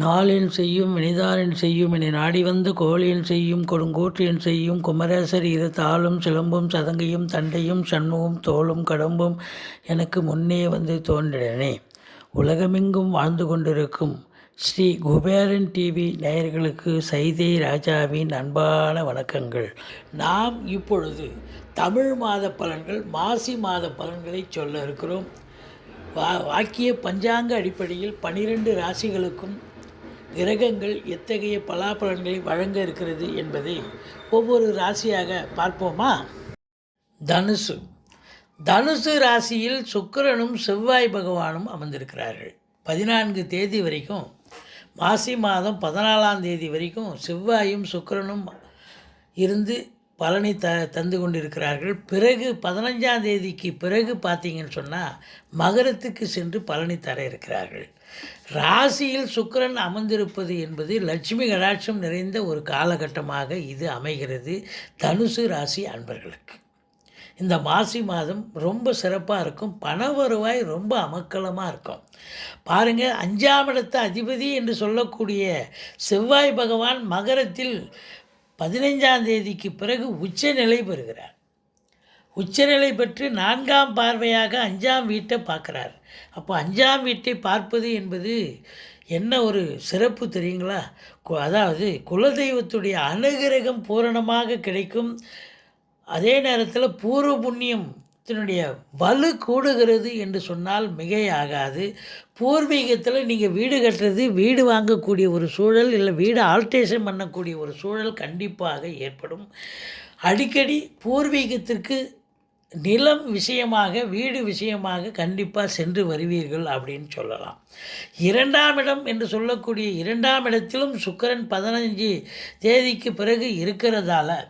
நாளென் செய்யும் வினிதானென் செய்யும் என நாடி வந்து கோளென் செய்யும் கொடுங்கோற்றென் செய்யும் குமரேசர் இரு தாளும் சிலம்பும் சதங்கையும் தண்டையும் சண்முகம் தோளும் கடம்பும் எனக்கு முன்னே வந்து தோன்றினே. உலகமெங்கும் வாழ்ந்து கொண்டிருக்கும் ஸ்ரீ குபேரன் டிவி நேயர்களுக்கு சைதை ராஜாவின் அன்பான வணக்கங்கள். நாம் இப்பொழுது தமிழ் மாத பலன்கள், மாசி மாத பலன்களை சொல்ல இருக்கிறோம். வாக்கிய பஞ்சாங்க அடிப்படையில் 12 ராசிகளுக்கும் கிரகங்கள் எத்தகைய பலாபலன்களை வழங்க இருக்கிறது என்பதை ஒவ்வொரு ராசியாக பார்ப்போமா? தனுசு ராசியில் சுக்கிரனும் செவ்வாய் பகவானும் அமர்ந்திருக்கிறார்கள். 14 தேதி வரைக்கும், மாசி மாதம் 14ஆம் தேதி வரைக்கும் செவ்வாயும் சுக்கிரனும் இருந்து பலனை தந்து கொண்டிருக்கிறார்கள். பிறகு 15ஆம் தேதிக்கு பிறகு பார்த்தீங்கன்னு சொன்னால் மகரத்துக்கு சென்று பலனை தர இருக்கிறார்கள். ராசியில் சுக்கிரன் அமர்ந்திருப்பது என்பது லட்சுமி கடாட்சம் நிறைந்த ஒரு காலகட்டமாக இது அமைகிறது தனுசு ராசி அன்பர்களுக்கு. இந்த மாசி மாதம் ரொம்ப சிறப்பாக இருக்கும். பண வருவாய் ரொம்ப அமக்கலமாக இருக்கும். பாருங்கள், 5ஆம் இடத்து அதிபதி என்று சொல்லக்கூடிய செவ்வாய் பகவான் மகரத்தில் 15ஆம் தேதிக்கு பிறகு உச்சநிலை பெறுகிறார். உச்சநிலை பெற்று 4ஆம் பார்வையாக 5ஆம் வீட்டை பார்க்குறார். அப்போ 5ஆம் வீட்டை பார்ப்பது என்பது என்ன ஒரு சிறப்பு தெரியுங்களா? அதாவது குலதெய்வத்துடைய அனுகிரகம் பூரணமாக கிடைக்கும். அதே நேரத்தில் பூர்வ புண்ணியத்தினுடைய வலு கூடுகிறது என்று சொன்னால் மிகையாகாது. பூர்வீகத்தில் நீங்கள் வீடு கட்டுறது, வீடு வாங்கக்கூடிய ஒரு சூழல், இல்லை வீடு ஆல்ட்ரேஷன் பண்ணக்கூடிய ஒரு சூழல் கண்டிப்பாக ஏற்படும். அடிக்கடி பூர்வீகத்திற்கு நிலம் விஷயமாக, வீடு விஷயமாக கண்டிப்பாக சென்று வருவீர்கள் அப்படின்னு சொல்லலாம். 2ஆம் இடம் என்று சொல்லக்கூடிய 2ஆம் இடத்திலும் சுக்கிரன் 15 தேதிக்கு பிறகு இருக்கிறதால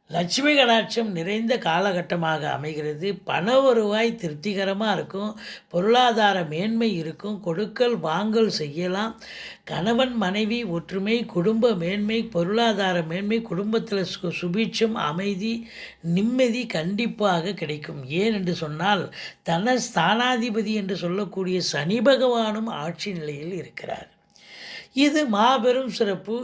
லட்சுமி கடாட்சம் நிறைந்த காலகட்டமாக அமைகிறது. பண வருவாய் திருப்திகரமாக இருக்கும். பொருளாதார மேன்மை இருக்கும். கொடுக்கல் வாங்கல் செய்யலாம். கணவன் மனைவி ஒற்றுமை, குடும்ப மேன்மை, பொருளாதார மேன்மை, குடும்பத்தில் சுபீட்சம், அமைதி, நிம்மதி கண்டிப்பாக கிடைக்கும். ஏன் என்று சொன்னால் ஸ்தானாதிபதி என்று சொல்லக்கூடிய சனி பகவானும் ஆட்சி நிலையில் இருக்கிறார். இது மாபெரும் சிறப்பு.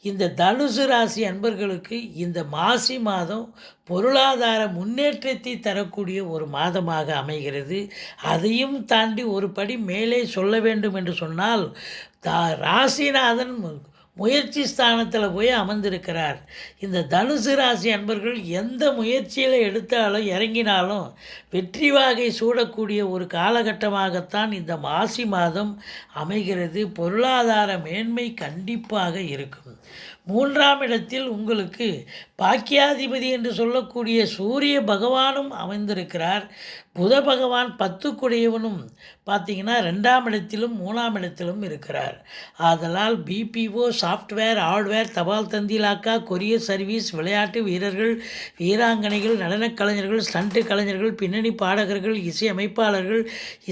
இந்த தனுசு ராசி அன்பர்களுக்கு இந்த மாசி மாதம் பொருளாதார முன்னேற்றத்தை தரக்கூடிய ஒரு மாதமாக அமைகிறது. அதையும் தாண்டி ஒரு படி மேலே சொல்ல வேண்டும் என்று சொன்னால் ராசிநாதன் முயற்சி ஸ்தானத்தில் போய் அமர்ந்திருக்கிறார். இந்த தனுசு ராசி அன்பர்கள் எந்த முயற்சியில் எடுத்தாலும் இறங்கினாலும் வெற்றி வாகை சூடக்கூடிய ஒரு காலகட்டமாகத்தான் இந்த மாசி மாதம் அமைகிறது. பொருளாதார மேன்மை கண்டிப்பாக இருக்கும். 3ஆம் இடத்தில் உங்களுக்கு பாக்கியாதிபதி என்று சொல்லக்கூடிய சூரிய பகவானும் அமைந்திருக்கிறார். புத பகவான் 10 பார்த்திங்கன்னா 2ஆம் இடத்திலும் 3ஆம் இடத்திலும் இருக்கிறார். ஆதலால் பிபிஓ, சாஃப்ட்வேர், ஹார்ட்வேர், தபால் தந்தி இலாக்கா, கொரியர் சர்வீஸ், விளையாட்டு வீரர்கள், வீராங்கனைகள், நடனக் கலைஞர்கள், ஸ்டண்ட் கலைஞர்கள், பின்னணி பாடகர்கள், இசை அமைப்பாளர்கள்,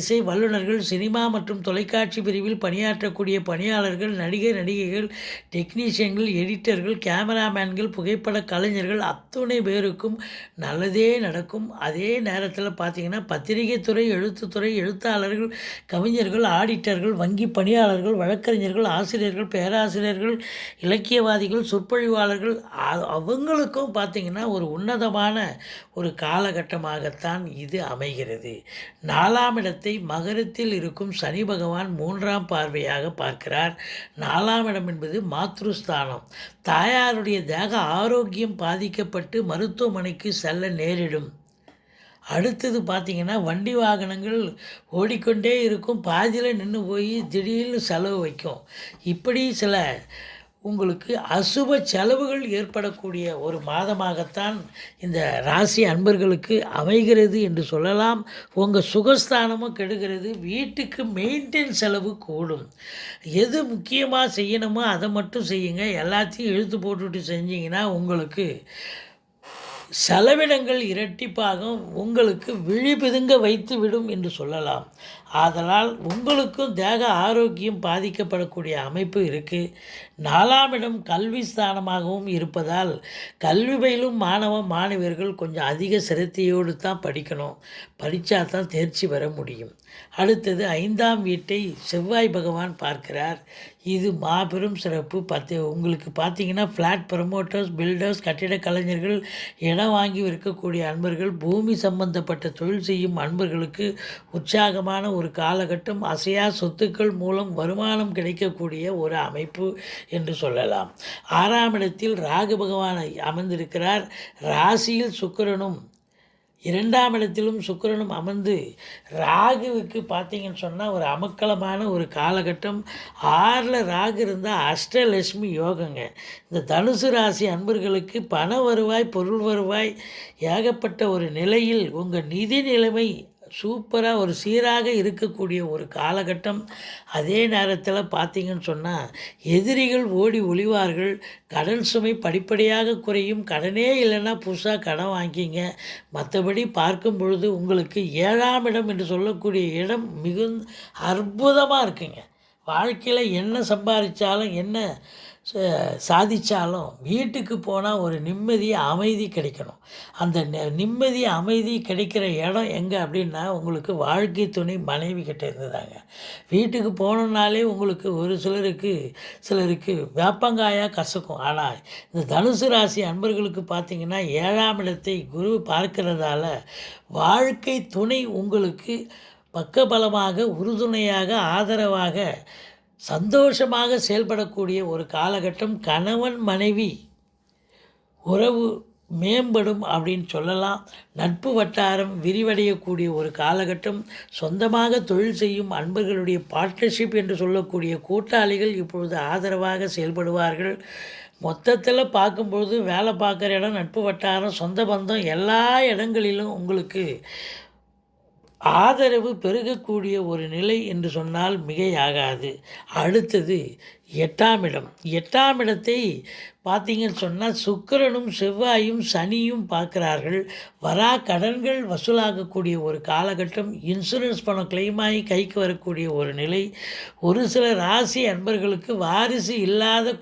இசை வல்லுநர்கள், சினிமா மற்றும் தொலைக்காட்சி பிரிவில் பணியாற்றக்கூடிய பணியாளர்கள், நடிகைகள், டெக்னீஷியன்கள், எடிட்டர்கள், கேமராமேன்கள், புகைப்பட கலைஞர்கள் அத்துணை பேருக்கும் நல்லதே நடக்கும். அதே நேரத்தில் பார்த்திங்கன்னா பத்திரிகை துறை, எழுத்துத்துறை, எழுத்தாளர்கள், கவிஞர்கள், ஆடிட்டர்கள், வங்கி பணியாளர்கள், வழக்கறிஞர்கள், ஆசிரியர்கள், பேராசிரியர்கள், இலக்கியவாதிகள், சொற்பொழிவாளர்கள் அவங்களுக்கும் பார்த்திங்கன்னா ஒரு உன்னதமான ஒரு காலகட்டமாகத்தான் இது அமைகிறது. 4ஆம் இடத்தை மகரத்தில் இருக்கும் சனி பகவான் 3ஆம் பார்வையாக பார்க்கிறார். 4ஆம் இடம் என்பது மாத்ருஸ்தானம். தாயாருடைய தேக ஆரோக்கியம் பாதிக்கப்பட்டு மருத்துவமனைக்கு செல்ல நேரிடும். அடுத்தது பார்த்திங்கன்னா வண்டி வாகனங்கள் ஓடிக்கொண்டே இருக்கும், பாதியில் நின்று போய் திடீர்னு செலவு வைக்கும். இப்படி சில உங்களுக்கு அசுப செலவுகள் ஏற்படக்கூடிய ஒரு மாதமாகத்தான் இந்த ராசி அன்பர்களுக்கு அமைகிறது என்று சொல்லலாம். உங்கள் சுகஸ்தானமும் கெடுகிறது. வீட்டுக்கு மெயின்டைன் செலவு கூடும். எது முக்கியமாக செய்யணுமோ அதை மட்டும் செய்யுங்க. எல்லாத்தையும் இழுத்து போட்டுவிட்டு செஞ்சிங்கன்னா உங்களுக்கு செலவினங்கள் இரட்டிப்பாகும். உங்களுக்கு விழிபிதுங்க வைத்து விடும் என்று சொல்லலாம். ஆதலால் உங்களுக்கும் தேக ஆரோக்கியம் பாதிக்கப்படக்கூடிய அமைப்பு இருக்குது. 4ஆம் இடம் கல்வி ஸ்தானமாகவும் இருப்பதால் கல்வி பயிலும் மாணவியர்கள் கொஞ்சம் அதிக சிரத்தையோடு தான் படிக்கணும். படித்தா தான் தேர்ச்சி பெற முடியும். அடுத்தது 5ஆம் வீட்டை செவ்வாய் பகவான் பார்க்கிறார். இது மாபெரும் சிறப்பு. உங்களுக்கு பார்த்தீங்கன்னா ஃப்ளாட் ப்ரமோட்டர்ஸ், பில்டர்ஸ், கட்டிட கலைஞர்கள், இடம் வாங்கி விற்கக்கூடிய அன்பர்கள், பூமி சம்பந்தப்பட்ட தொழில் செய்யும் அன்பர்களுக்கு உற்சாகமான ஒரு காலகட்டம். அசையா சொத்துக்கள் மூலம் வருமானம் கிடைக்கக்கூடிய ஒரு அமைப்பு என்று சொல்லலாம். 6ஆம் இடத்தில் ராகு பகவான் அமர்ந்திருக்கிறார். ராசியில் சுக்கிரனும் 2ஆம் இடத்திலும் சுக்கிரனும் அமர்ந்து ராகுவுக்கு பார்த்தீங்கன்னு சொன்னால் ஒரு அமக்கலமான ஒரு காலகட்டம். 6ல் ராகு இருந்தால் அஷ்டலட்சுமி யோகங்க. இந்த தனுசு ராசி அன்பர்களுக்கு பண வருவாய், பொருள் வருவாய் ஏகப்பட்ட ஒரு நிலையில் உங்கள் நிதி நிலைமை சூப்பராக ஒரு சீராக இருக்கக்கூடிய ஒரு காலகட்டம். அதே நேரத்தில் பார்த்தீங்கன்னு சொன்னால் எதிரிகள் ஓடி ஒளிவார்கள். கடன் சுமை படிப்படியாக குறையும். கடனே இல்லைன்னா புதுசாக கடன் வாங்கிங்க. மற்றபடி பார்க்கும் பொழுது உங்களுக்கு 7ஆம் இடம் என்று சொல்லக்கூடிய இடம் மிகுந்த அற்புதமாக இருக்குங்க. வாழ்க்கையில் என்ன சம்பாதிச்சாலும் என்ன சாதித்தாலும் வீட்டுக்கு போனால் ஒரு நிம்மதி அமைதி கிடைக்கணும். அந்த நிம்மதி அமைதி கிடைக்கிற இடம் எங்கே அப்படின்னா உங்களுக்கு வாழ்க்கை துணை மனைவி கிட்ட இருந்ததாங்க. வீட்டுக்கு போனோம்னாலே உங்களுக்கு ஒரு சிலருக்கு வேப்பங்காயாக கசக்கும். ஆனால் இந்த தனுசு ராசி அன்பர்களுக்கு பார்த்திங்கன்னா 7ஆம் இடத்தை குரு பார்க்கிறதால வாழ்க்கை துணை உங்களுக்கு பக்கபலமாக, உறுதுணையாக, ஆதரவாக, சந்தோஷமாக செயல்படக்கூடிய ஒரு காலகட்டம். கணவன் மனைவி உறவு மேம்படும் அப்படின்னு சொல்லலாம். நட்பு வட்டாரம் விரிவடையக்கூடிய ஒரு காலகட்டம். சொந்தமாக தொழில் செய்யும் அன்பர்களுடைய பார்ட்னர்ஷிப் என்று சொல்லக்கூடிய கூட்டாளிகள் இப்பொழுது ஆதரவாக செயல்படுவார்கள். மொத்தத்தில் பார்க்கும்பொழுது வேலை பார்க்குற இடம், நட்பு வட்டாரம், சொந்த பந்தம் எல்லா இடங்களிலும் உங்களுக்கு ஆதரவு பெருகக்கூடிய ஒரு நிலை என்று சொன்னால் மிகையாகாது. அடுத்தது 8ஆம் இடம். 8ஆம் இடத்தை பார்த்தீங்கன்னு சொன்னால் சுக்கிரனும் செவ்வாயும் சனியும் பார்க்குறார்கள். வரா கடன்கள் வசூலாகக்கூடிய ஒரு காலகட்டம். இன்சூரன்ஸ் பணம் கிளைம் ஆகி கைக்கு வரக்கூடிய ஒரு நிலை. ஒரு சில ராசி அன்பர்களுக்கு வாரிசு இல்லாத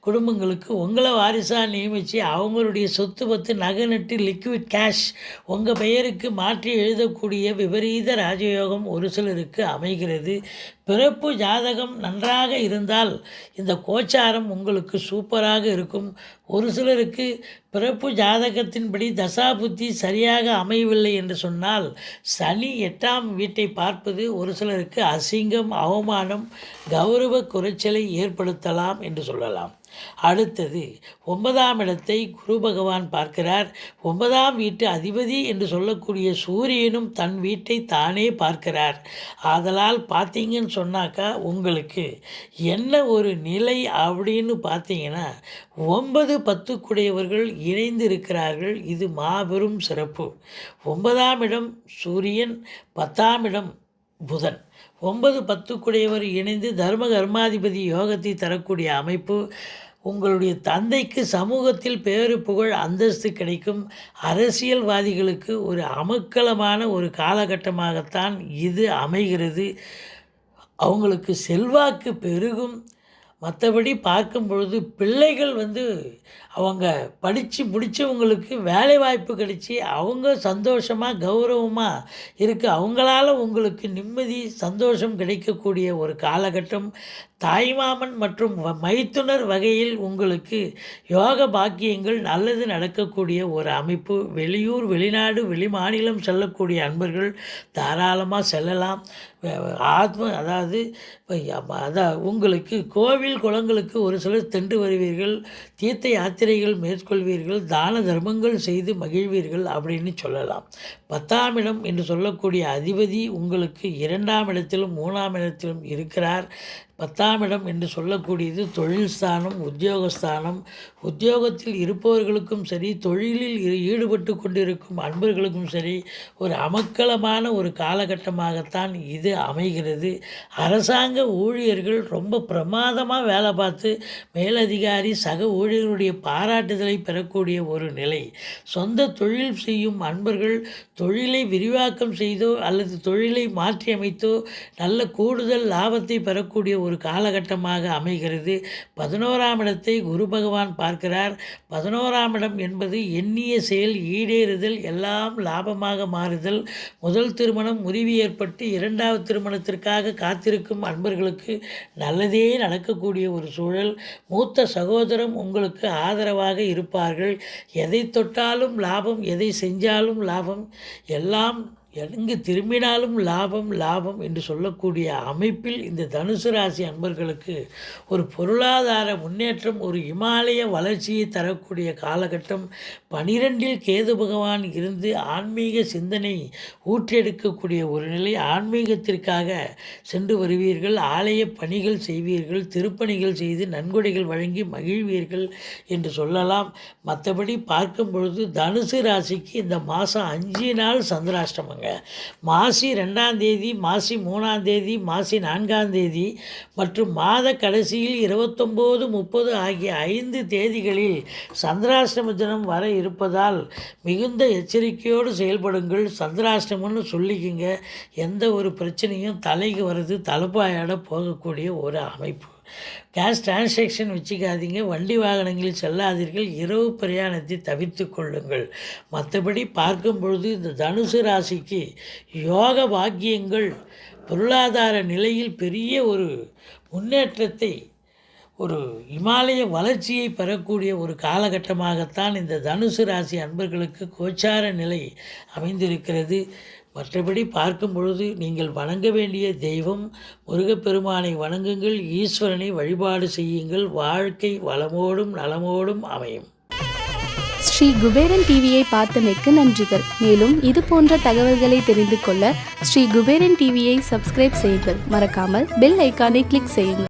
குடும்பங்களுக்கு உங்களை வாரிசாக நியமித்து அவங்களுடைய சொத்து பத்து நகை நட்டு லிக்விட் கேஷ் உங்கள் பெயருக்கு மாற்றி எழுதக்கூடிய விபரீத ராஜயோகம் ஒரு சிலருக்கு அமைகிறது. பிறப்பு ஜாதகம் நன்றாக இருந்தால் இந்த கோச்சாரம் உங்களுக்கு சூப்பராக இருக்கும். ஒரு சிலருக்கு பிறப்பு ஜாதகத்தின்படி தசாபுத்தி சரியாக அமையவில்லை என்று சொன்னால் சனி 8ஆம் வீட்டை பார்ப்பது ஒரு சிலருக்கு அசிங்கம், அவமானம், கௌரவ குறைச்சலை ஏற்படுத்தலாம் என்று சொல்லலாம். அடுத்தது 9ஆம் இடத்தை குரு பகவான் பார்க்கிறார். 9ஆம் வீட்டு அதிபதி என்று சொல்லக்கூடிய சூரியனும் தன் வீட்டை தானே பார்க்கிறார். ஆதலால் பார்த்தீங்கன்னு சொன்னாக்கா உங்களுக்கு என்ன ஒரு நிலை அப்படின்னு பார்த்தீங்கன்னா 9, 10 குடையவர்கள் இணைந்து இருக்கிறார்கள். இது மாபெரும் சிறப்பு. 9ஆம் இடம் சூரியன், 10ஆம் இடம் புதன், 9, 10 குடையவர் இணைந்து தர்ம கர்மாதிபதி யோகத்தை தரக்கூடிய அமைப்பு. உங்களுடைய தந்தைக்கு சமூகத்தில் பேரு புகழ் அந்தஸ்து கிடைக்கும். அரசியல்வாதிகளுக்கு ஒரு அமக்கலமான ஒரு காலகட்டமாகத்தான் இது அமைகிறது. அவங்களுக்கு செல்வாக்கு பெருகும். மற்றபடி பார்க்கும் பொழுது பிள்ளைகள் அவங்க படித்து முடித்தவங்களுக்கு வேலைவாய்ப்பு கிடைச்சி அவங்க சந்தோஷமாக கௌரவமாக இருக்குது. அவங்களால உங்களுக்கு நிம்மதி, சந்தோஷம் கிடைக்கக்கூடிய ஒரு காலகட்டம். தாய்மாமன் மற்றும் மைத்துனர் வகையில் உங்களுக்கு யோக பாக்கியங்கள் நல்லது நடக்கக்கூடிய ஒரு அமைப்பு. வெளியூர், வெளிநாடு, வெளிமாநிலம் செல்லக்கூடிய அன்பர்கள் தாராளமாக செல்லலாம். அதாவது உங்களுக்கு கோவில் குளங்களுக்கு ஒரு சிலர் சென்று வருவீர்கள். தீர்த்த யாத்திரைகள் மேற்கொள்வீர்கள். தான தர்மங்கள் செய்து மகிழ்வீர்கள் அப்படின்னு சொல்லலாம். 10ஆம் இடம் என்று சொல்லக்கூடிய அதிபதி உங்களுக்கு 2ஆம் இடத்திலும் 3ஆம் இடத்திலும் இருக்கிறார். 10ஆம் இடம் என்று சொல்லக்கூடியது தொழில் ஸ்தானம், உத்தியோகஸ்தானம். உத்தியோகத்தில் இருப்பவர்களுக்கும் சரி, தொழிலில் ஈடுபட்டு கொண்டிருக்கும் அன்பர்களுக்கும் சரி, ஒரு அமக்கலமான ஒரு காலகட்டமாகத்தான் இது அமைகிறது. அரசாங்க ஊழியர்கள் ரொம்ப பிரமாதமாக வேலை பார்த்து மேலதிகாரி சக ஊழியர்களுடைய பாராட்டுதலை பெறக்கூடிய ஒரு நிலை. சொந்த தொழில் செய்யும் அன்பர்கள் தொழிலை விரிவாக்கம் செய்தோ அல்லது தொழிலை மாற்றியமைத்தோ நல்ல கூடுதல் லாபத்தை பெறக்கூடிய ஒரு காலகட்டமாக அமைகிறது. 11ஆம் இடத்தை குரு பகவான் பார்க்கிறார். 11ஆம் இடம் என்பது எண்ணிய செயல் ஈடேறுதல், எல்லாம் லாபமாக மாறுதல். முதல் திருமணம் முறிவு ஏற்பட்டு 2வது திருமணத்திற்காக காத்திருக்கும் அன்பர்களுக்கு நல்லதே நடக்கக்கூடிய ஒரு சூழல். மூத்த சகோதரம் உங்களுக்கு ஆதரவாக இருப்பார்கள். எதை தொட்டாலும் லாபம், எதை செஞ்சாலும் லாபம், எல்லாம் எங்கு திரும்பினாலும் லாபம் லாபம் என்று சொல்லக்கூடிய அமைப்பில் இந்த தனுசு ராசி அன்பர்களுக்கு ஒரு பொருளாதார முன்னேற்றம், ஒரு இமாலய வளர்ச்சியை தரக்கூடிய காலகட்டம். 12இல் கேது பகவான் இருந்து ஆன்மீக சிந்தனை ஊற்றெடுக்கக்கூடிய ஒரு நிலை. ஆன்மீகத்திற்காக சென்று வருவீர்கள், ஆலய பணிகள் செய்வீர்கள், திருப்பணிகள் செய்து நன்கொடைகள் வழங்கி மகிழ்வீர்கள் என்று சொல்லலாம். மற்றபடி பார்க்கும் பொழுது தனுசு ராசிக்கு இந்த மாதம் 5 நாள் சந்திராஷ்டமங்க. மாசி 2ஆம் தேதி, மாசி 3ஆம் தேதி, மாசி 4ஆம் தேதி மற்றும் மாத கடைசியில் 29, 30 ஆகிய 5 தேதிகளில் சந்திராஷ்டம தினம் வர இருப்பதால் மிகுந்த எச்சரிக்கையோடு செயல்படுங்கள். சந்திராஷ்டமம்னு சொல்லிக்கிங்க. எந்த ஒரு பிரச்சனையும் தலைக்கு வருது, தலைப்பாயோட போகக்கூடிய ஒரு அமைப்பு. கேஷ் டிரான்சாக்ஷன் வச்சுக்காதீங்க. வண்டி வாகனங்களில் செல்லாதீர்கள். இரவு பிரயாணத்தை தவிர்த்து கொள்ளுங்கள். மற்றபடி பார்க்கும் பொழுது இந்த தனுசு ராசிக்கு யோக பாக்கியங்கள் பொருளாதார நிலையில் பெரிய ஒரு முன்னேற்றத்தை, ஒரு இமாலய வளர்ச்சியை பெறக்கூடிய ஒரு காலகட்டமாகத்தான் இந்த தனுசு ராசி அன்பர்களுக்கு கோச்சார நிலை அமைந்திருக்கிறது. மற்றபடி பார்க்கும் பொழுது நீங்கள் வணங்க வேண்டிய தெய்வம் முருகப்பெருமானை வணங்குங்கள், ஈஸ்வரனை வழிபாடு செய்யுங்கள். வாழ்க்கை வளமோடும் நலமோடும் அமையும். ஸ்ரீ குபேரன் டிவியை பார்த்தமைக்கு நன்றிகள். மேலும் இது போன்ற தகவல்களை தெரிந்து கொள்ள ஸ்ரீ குபேரன் டிவியை சப்ஸ்கிரைப் செய்யுங்கள். மறக்காமல் பெல் ஐக்கானை கிளிக் செய்யுங்கள்.